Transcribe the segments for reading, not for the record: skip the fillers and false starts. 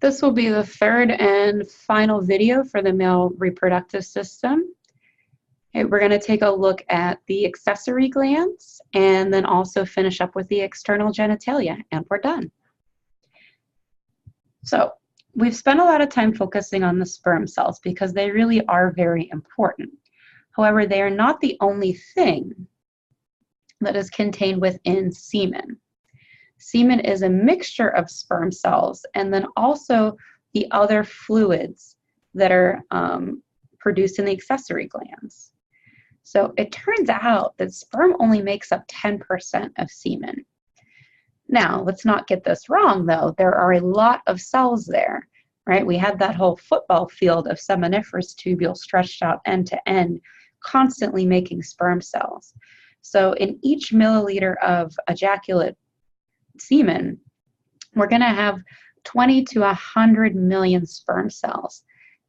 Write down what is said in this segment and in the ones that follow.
This will be the third and final video for the male reproductive system. Okay, we're going to take a look at the accessory glands and then also finish up with the external genitalia, and we're done. So we've spent a lot of time focusing on the sperm cells because they really are very important. However, they are not the only thing that is contained within semen. Semen is a mixture of sperm cells and then also the other fluids that are produced in the accessory glands. So it turns out that sperm only makes up 10% of semen. Now, let's not get this wrong though. There are a lot of cells there, right? We have that whole football field of seminiferous tubules stretched out end to end, constantly making sperm cells. So in each milliliter of ejaculate semen, we're going to have 20 to 100 million sperm cells.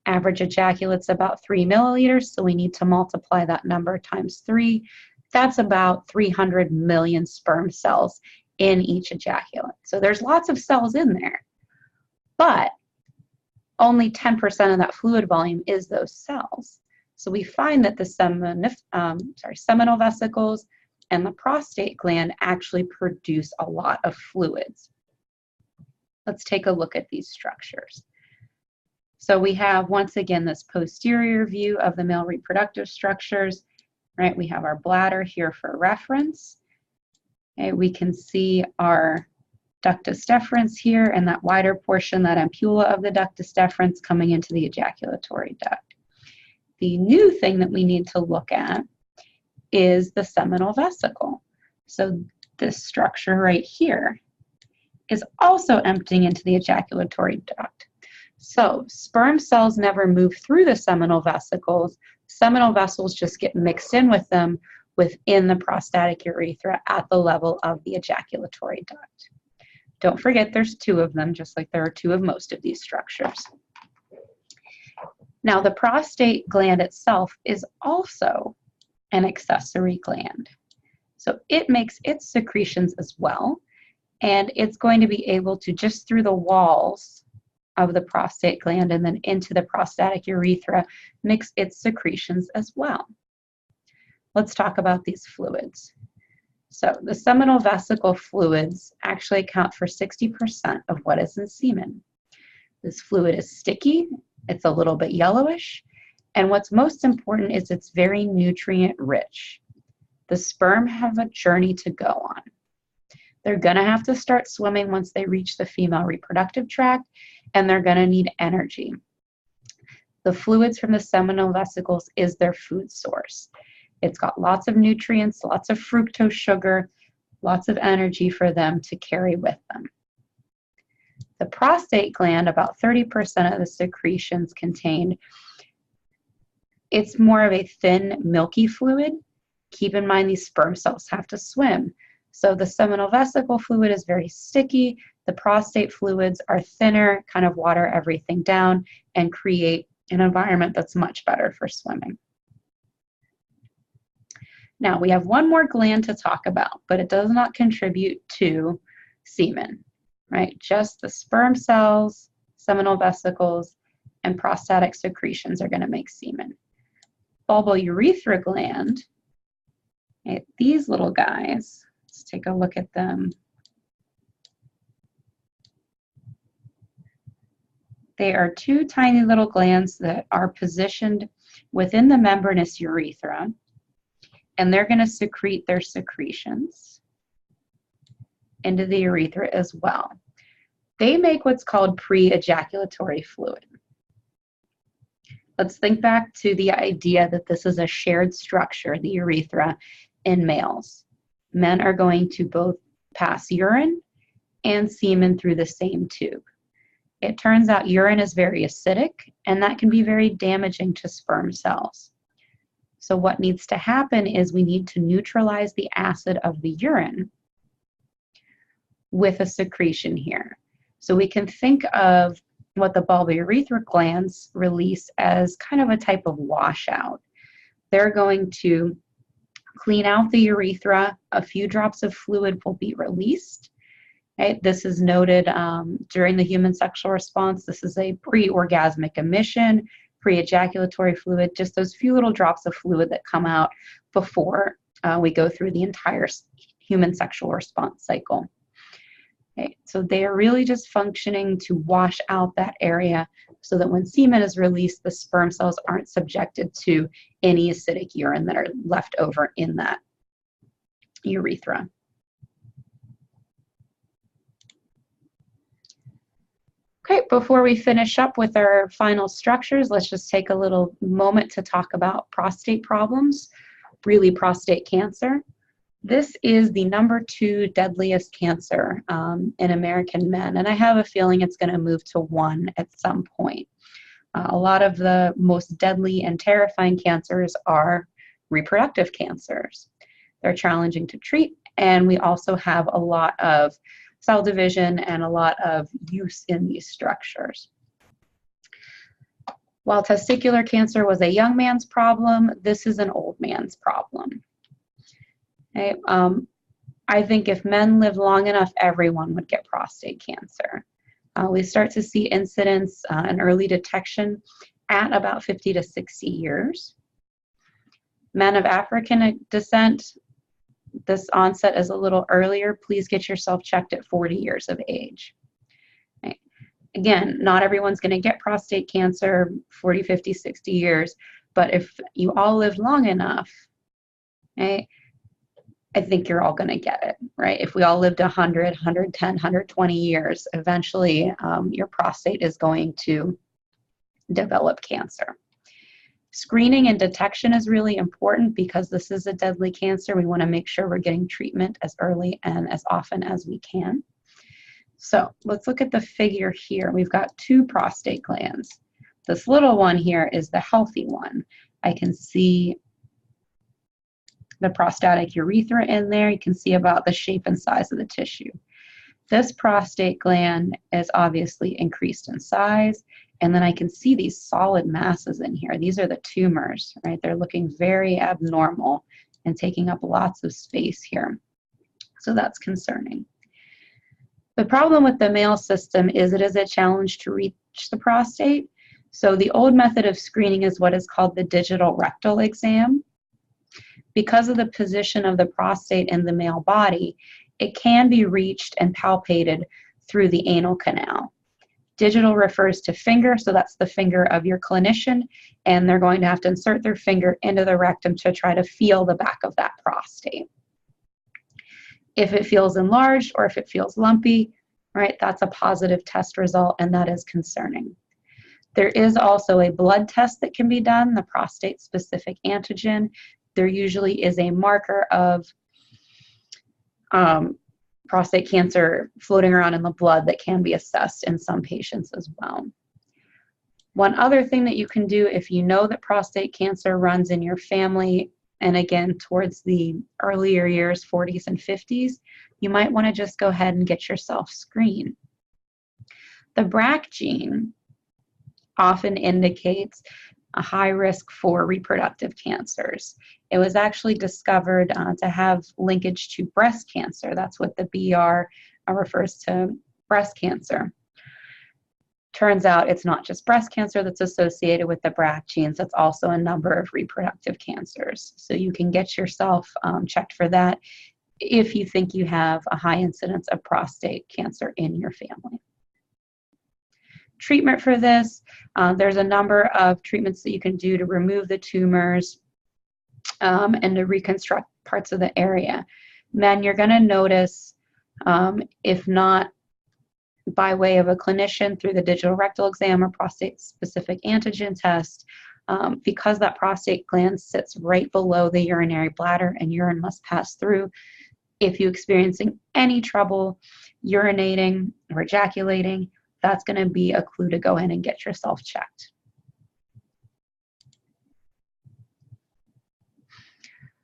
Average ejaculate's about 3 milliliters, so we need to multiply that number times 3. That's about 300 million sperm cells in each ejaculate. So there's lots of cells in there, but only 10% of that fluid volume is those cells. So we find that the seminal vesicles and the prostate gland actually produce a lot of fluids. Let's take a look at these structures. So we have, once again, this posterior view of the male reproductive structures, right? We have our bladder here for reference. Okay, we can see our ductus deferens here and that wider portion, that ampulla of the ductus deferens coming into the ejaculatory duct. The new thing that we need to look at is the seminal vesicle. So this structure right here is also emptying into the ejaculatory duct. So sperm cells never move through the seminal vesicles. Seminal vessels just get mixed in with them within the prostatic urethra at the level of the ejaculatory duct. Don't forget there's 2 of them, just like there are 2 of most of these structures. Now the prostate gland itself is also an accessory gland. So it makes its secretions as well, and it's going to be able to, just through the walls of the prostate gland and then into the prostatic urethra, mix its secretions as well. Let's talk about these fluids. So the seminal vesicle fluids actually account for 60% of what is in semen. This fluid is sticky, it's a little bit yellowish, and what's most important is it's very nutrient rich. The sperm have a journey to go on. They're going to have to start swimming once they reach the female reproductive tract, and they're going to need energy. The fluids from the seminal vesicles is their food source. It's got lots of nutrients, lots of fructose sugar, lots of energy for them to carry with them. The prostate gland, about 30% of the secretions contained, it's more of a thin, milky fluid. Keep in mind these sperm cells have to swim. So the seminal vesicle fluid is very sticky. The prostate fluids are thinner, kind of water everything down and create an environment that's much better for swimming. Now we have one more gland to talk about, but it does not contribute to semen, right? Just the sperm cells, seminal vesicles, and prostatic secretions are going to make semen. Bulbourethra gland, okay, these little guys, let's take a look at them. They are 2 tiny little glands that are positioned within the membranous urethra, and they're going to secrete their secretions into the urethra as well. They make what's called pre-ejaculatory fluid. Let's think back to the idea that this is a shared structure, the urethra, in males. Men are going to both pass urine and semen through the same tube. It turns out urine is very acidic, and that can be very damaging to sperm cells. So what needs to happen is we need to neutralize the acid of the urine with a secretion here. So we can think of what the bulbourethra glands release as kind of a type of washout. They're going to clean out the urethra. A few drops of fluid will be released, Right? This is noted during the human sexual response. This is a pre-orgasmic emission, pre-ejaculatory fluid, just those few little drops of fluid that come out before we go through the entire human sexual response cycle. Okay, so they are really just functioning to wash out that area so that when semen is released, the sperm cells aren't subjected to any acidic urine that are left over in that urethra. Okay, before we finish up with our final structures, let's just take a little moment to talk about prostate problems, really prostate cancer. This is the #2 deadliest cancer in American men, and I have a feeling it's going to move to 1 at some point. A lot of the most deadly and terrifying cancers are reproductive cancers. They're challenging to treat, and we also have a lot of cell division and a lot of use in these structures. While testicular cancer was a young man's problem, this is an old man's problem. Okay? I think if men lived long enough, everyone would get prostate cancer. We start to see incidence and early detection at about 50 to 60 years. Men of African descent, this onset is a little earlier. Please get yourself checked at 40 years of age. Right. Again, not everyone's going to get prostate cancer 40, 50, 60 years, but if you all live long enough, right, I think you're all going to get it, right? If we all lived 100, 110, 120 years, eventually your prostate is going to develop cancer. Screening and detection is really important because this is a deadly cancer. We want to make sure we're getting treatment as early and as often as we can. So let's look at the figure here. We've got 2 prostate glands. This little one here is the healthy one. I can see the prostatic urethra in there. You can see about the shape and size of the tissue. This prostate gland is obviously increased in size, and then I can see these solid masses in here. These are the tumors, right? They're looking very abnormal and taking up lots of space here. So that's concerning. The problem with the male system is it is a challenge to reach the prostate. So the old method of screening is what is called the digital rectal exam. Because of the position of the prostate in the male body, it can be reached and palpated through the anal canal. Digital refers to finger, so that's the finger of your clinician, and they're going to have to insert their finger into the rectum to try to feel the back of that prostate. If it feels enlarged or if it feels lumpy, right, that's a positive test result, and that is concerning. There is also a blood test that can be done, the prostate-specific antigen. There usually is a marker of prostate cancer floating around in the blood that can be assessed in some patients as well. One other thing that you can do if you know that prostate cancer runs in your family, and again towards the earlier years, 40s and 50s, you might want to just go ahead and get yourself screened. The BRCA gene often indicates a high risk for reproductive cancers. It was actually discovered to have linkage to breast cancer. That's what the BR refers to, breast cancer. Turns out it's not just breast cancer that's associated with the BRCA genes, that's also a number of reproductive cancers. So you can get yourself checked for that if you think you have a high incidence of prostate cancer in your family. Treatment for this, there's a number of treatments that you can do to remove the tumors and to reconstruct parts of the area. Men, you're going to notice, if not by way of a clinician through the digital rectal exam or prostate-specific antigen test, because that prostate gland sits right below the urinary bladder and urine must pass through. If you're experiencing any trouble urinating or ejaculating, that's going to be a clue to go in and get yourself checked.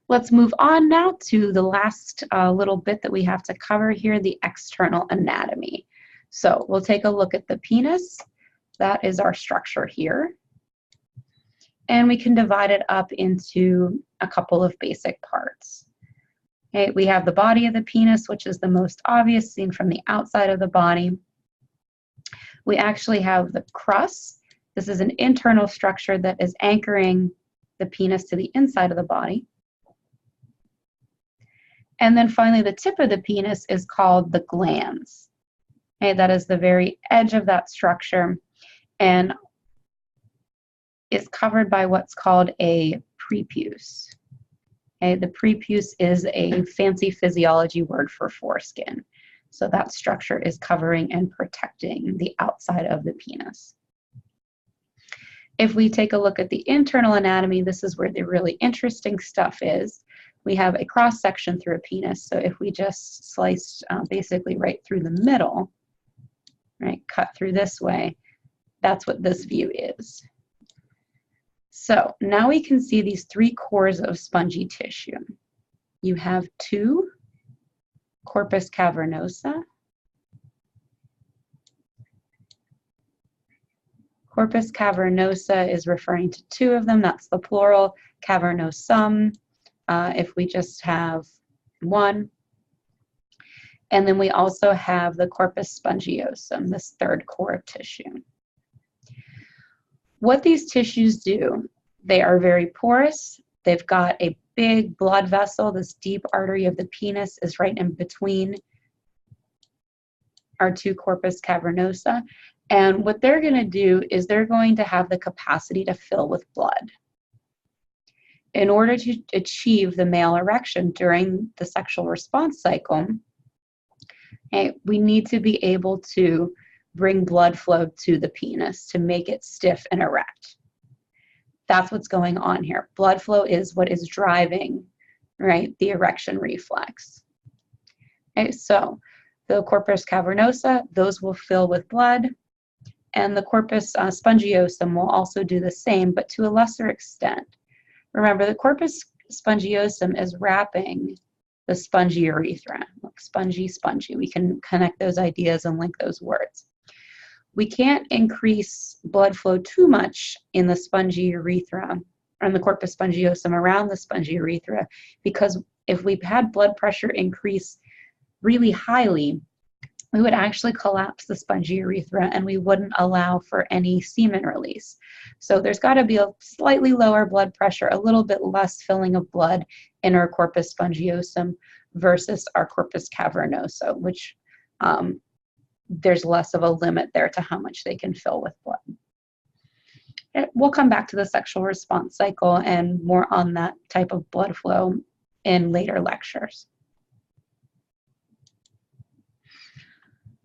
Let's move on now to the last little bit that we have to cover here, the external anatomy. So we'll take a look at the penis. That is our structure here. And we can divide it up into a couple of basic parts. Okay, we have the body of the penis, which is the most obvious, seen from the outside of the body. We actually have the crus. This is an internal structure that is anchoring the penis to the inside of the body. And then finally, the tip of the penis is called the glans. Okay, that is the very edge of that structure and is covered by what's called a prepuce. Okay, the prepuce is a fancy physiology word for foreskin. So that structure is covering and protecting the outside of the penis. If we take a look at the internal anatomy, this is where the really interesting stuff is. We have a cross section through a penis. So if we just sliced basically right through the middle, right, cut through this way, that's what this view is. So now we can see these three cores of spongy tissue. You have two corpus cavernosa. Corpus cavernosa is referring to two of them. That's the plural. Cavernosum, if we just have one. And then we also have the corpus spongiosum, this third core of tissue. What these tissues do, they are very porous. They've got a big blood vessel. This deep artery of the penis is right in between our two corpus cavernosa. And what they're going to do is they're going to have the capacity to fill with blood. In order to achieve the male erection during the sexual response cycle, okay, we need to be able to bring blood flow to the penis to make it stiff and erect. That's what's going on here. Blood flow is what is driving, right, the erection reflex. Okay, so the corpus cavernosa, those will fill with blood, and the corpus spongiosum will also do the same, but to a lesser extent. Remember, the corpus spongiosum is wrapping the spongy urethra. Look, spongy, spongy. We can connect those ideas and link those words. We can't increase blood flow too much in the spongy urethra, or in the corpus spongiosum around the spongy urethra, because if we've had blood pressure increase really highly, we would actually collapse the spongy urethra and we wouldn't allow for any semen release. So there's got to be a slightly lower blood pressure, a little bit less filling of blood in our corpus spongiosum versus our corpus cavernosa, which there's less of a limit there to how much they can fill with blood. We'll come back to the sexual response cycle and more on that type of blood flow in later lectures.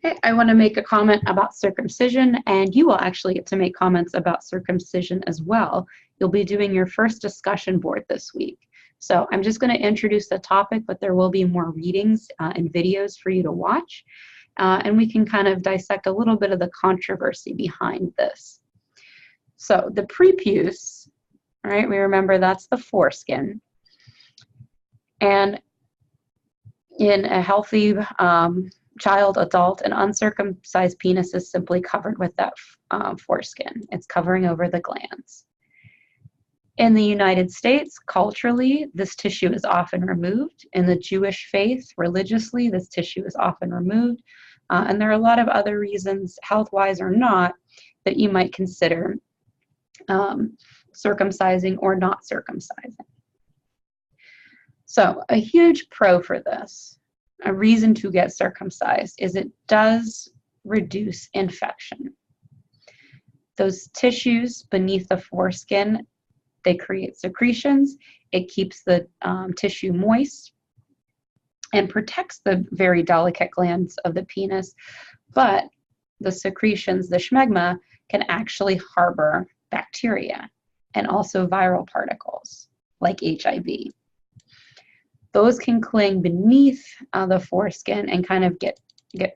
Okay, I want to make a comment about circumcision, and you will actually get to make comments about circumcision as well. You'll be doing your first discussion board this week. So I'm just going to introduce the topic, but there will be more readings and videos for you to watch. And we can kind of dissect a little bit of the controversy behind this. So the prepuce, right, we remember that's the foreskin. And in a healthy child, adult, an uncircumcised penis is simply covered with that foreskin. It's covering over the glands. In the United States, culturally, this tissue is often removed. In the Jewish faith, religiously, this tissue is often removed. And there are a lot of other reasons, health-wise or not, that you might consider circumcising or not circumcising. So a huge pro for this, a reason to get circumcised, is it does reduce infection. Those tissues beneath the foreskin, they create secretions. It keeps the tissue moist and protects the very delicate glands of the penis, but the secretions, the schmegma, can actually harbor bacteria and also viral particles like HIV. Those can cling beneath the foreskin and kind of get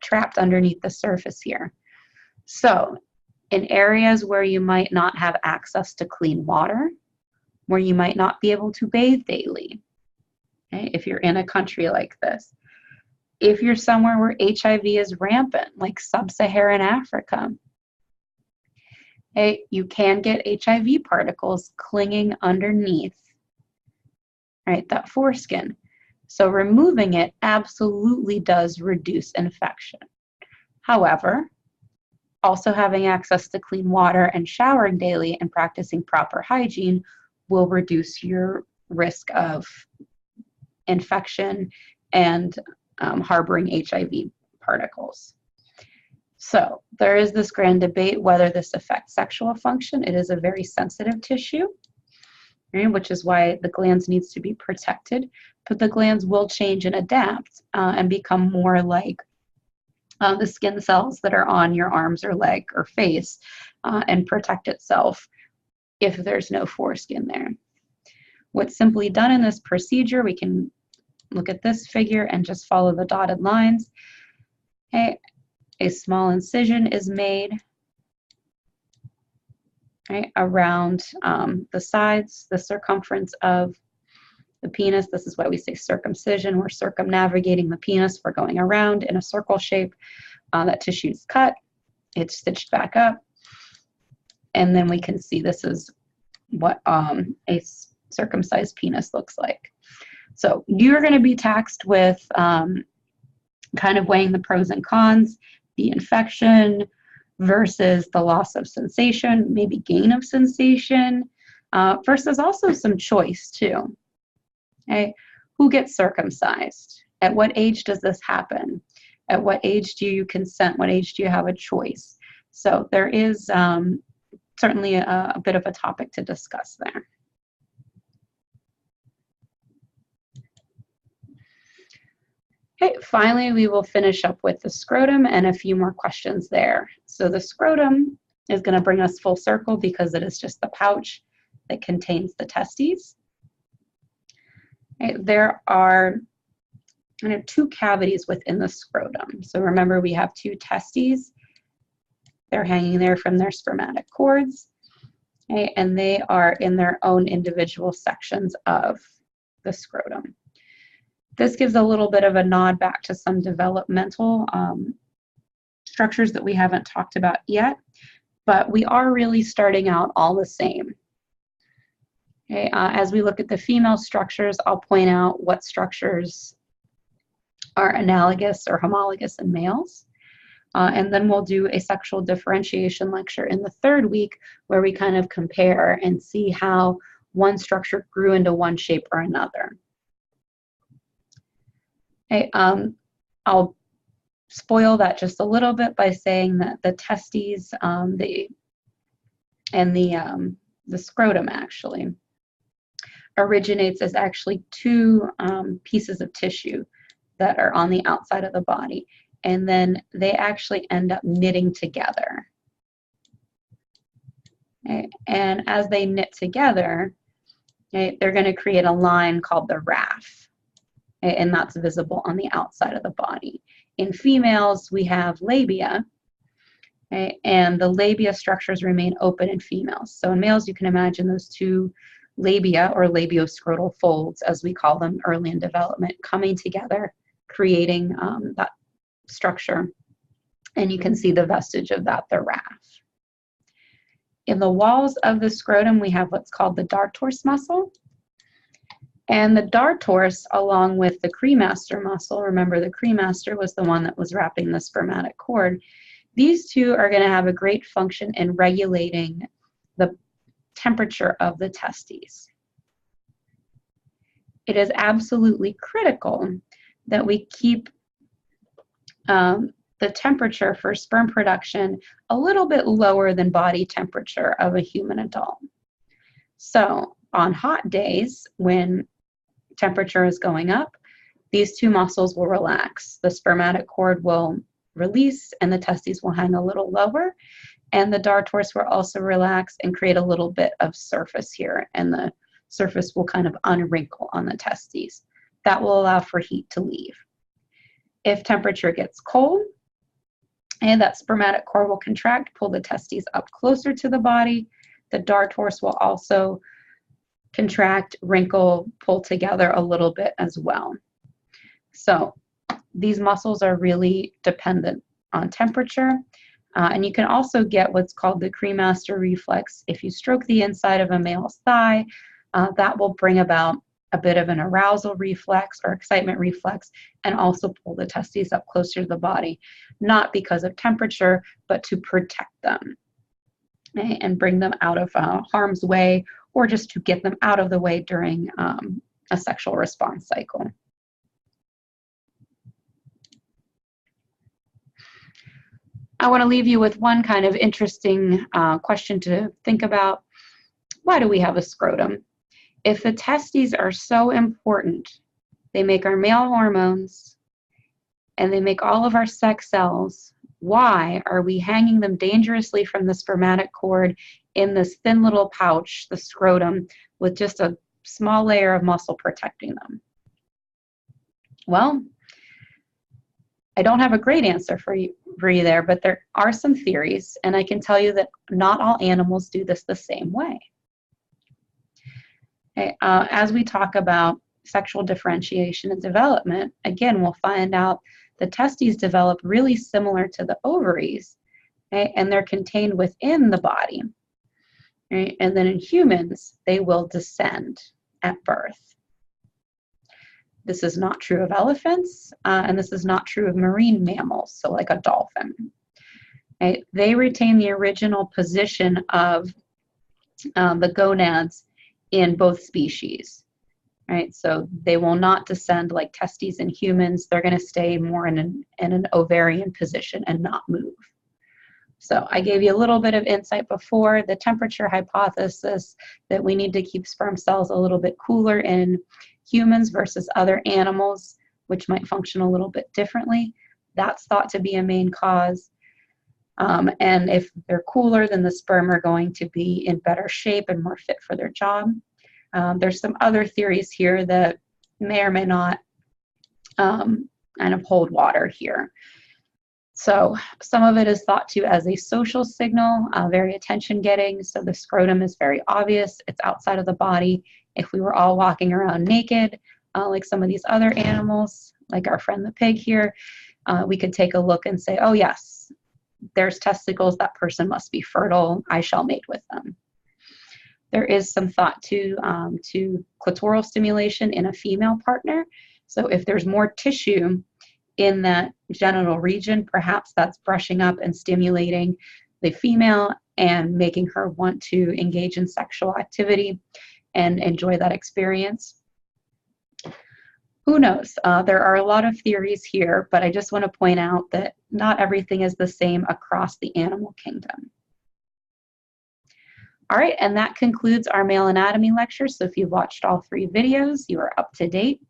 trapped underneath the surface here. So in areas where you might not have access to clean water, where you might not be able to bathe daily, okay, if you're in a country like this, if you're somewhere where HIV is rampant, like sub-Saharan Africa, okay, you can get HIV particles clinging underneath, right, that foreskin. So removing it absolutely does reduce infection. However, also having access to clean water and showering daily and practicing proper hygiene will reduce your risk of infection and harboring HIV particles. So there is this grand debate whether this affects sexual function. It is a very sensitive tissue, right, which is why the glands needs to be protected. But the glands will change and adapt and become more like the skin cells that are on your arms or leg or face and protect itself if there's no foreskin there. What's simply done in this procedure, we can look at this figure and just follow the dotted lines. Okay. A small incision is made, right, around the sides, the circumference of the penis. This is why we say circumcision. We're circumnavigating the penis. We're going around in a circle shape. That tissue is cut. It's stitched back up. And then we can see this is what a circumcised penis looks like. So you're going to be taxed with kind of weighing the pros and cons, the infection versus the loss of sensation, maybe gain of sensation, versus also some choice too. Okay? Who gets circumcised? At what age does this happen? At what age do you consent? What age do you have a choice? So there is certainly a bit of a topic to discuss there. Okay, finally, we will finish up with the scrotum and a few more questions there. So the scrotum is going to bring us full circle because it is just the pouch that contains the testes. Okay, there are kind of two cavities within the scrotum. So remember, we have two testes. They're hanging there from their spermatic cords, okay, and they are in their own individual sections of the scrotum. This gives a little bit of a nod back to some developmental structures that we haven't talked about yet, but we are really starting out all the same. Okay, as we look at the female structures, I'll point out what structures are analogous or homologous in males. And then we'll do a sexual differentiation lecture in the third week where we kind of compare and see how one structure grew into one shape or another. Okay, I'll spoil that just a little bit by saying that the testes the scrotum actually originates as actually two pieces of tissue that are on the outside of the body, and then they actually end up knitting together. Okay, and as they knit together, okay, they're going to create a line called the raphe. And that's visible on the outside of the body. In females, we have labia, okay, and the labia structures remain open in females. So in males, you can imagine those two labia or labioscrotal folds, as we call them early in development, coming together, creating that structure. And you can see the vestige of that, the raphe. In the walls of the scrotum, we have what's called the dartos muscle. And the dartos, along with the cremaster muscle, remember the cremaster was the one that was wrapping the spermatic cord, these two are going to have a great function in regulating the temperature of the testes. It is absolutely critical that we keep the temperature for sperm production a little bit lower than body temperature of a human adult. So on hot days, when temperature is going up, these two muscles will relax. The spermatic cord will release and the testes will hang a little lower, and the dartos will also relax and create a little bit of surface here, and the surface will kind of unwrinkle on the testes. That will allow for heat to leave. If temperature gets cold, and that spermatic cord will contract, pull the testes up closer to the body, the dartos will also contract, wrinkle, pull together a little bit as well. So these muscles are really dependent on temperature. And you can also get what's called the cremaster reflex. If you stroke the inside of a male's thigh, that will bring about a bit of an arousal reflex or excitement reflex, and also pull the testes up closer to the body, not because of temperature, but to protect them, okay, and bring them out of harm's way, or just to get them out of the way during a sexual response cycle. I want to leave you with one kind of interesting question to think about. Why do we have a scrotum? If the testes are so important, they make our male hormones and they make all of our sex cells, why are we hanging them dangerously from the spermatic cord in this thin little pouch, the scrotum, with just a small layer of muscle protecting them? Well, I don't have a great answer for you there, but there are some theories, and I can tell you that not all animals do this the same way. Okay, as we talk about sexual differentiation and development, again, we'll find out the testes develop really similar to the ovaries, okay, and they're contained within the body. Right? And then in humans, they will descend at birth. This is not true of elephants, and this is not true of marine mammals, so like a dolphin. Okay? They retain the original position of the gonads in both species. Right? So they will not descend like testes in humans. They're going to stay more in an ovarian position and not move. So I gave you a little bit of insight before, the temperature hypothesis that we need to keep sperm cells a little bit cooler in humans versus other animals, which might function a little bit differently. That's thought to be a main cause. And if they're cooler, then the sperm are going to be in better shape and more fit for their job. There's some other theories here that may or may not kind of hold water here. So some of it is thought to as a social signal, very attention-getting. So the scrotum is very obvious. It's outside of the body. If we were all walking around naked, like some of these other animals, like our friend the pig here, we could take a look and say, oh yes, there's testicles. That person must be fertile. I shall mate with them. There is some thought to clitoral stimulation in a female partner. So if there's more tissue in that genital region, perhaps that's brushing up and stimulating the female and making her want to engage in sexual activity and enjoy that experience. Who knows? There are a lot of theories here, but I just want to point out that not everything is the same across the animal kingdom. All right, and that concludes our male anatomy lecture. So if you've watched all 3 videos, you are up to date.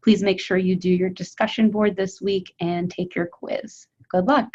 Please make sure you do your discussion board this week and take your quiz. Good luck.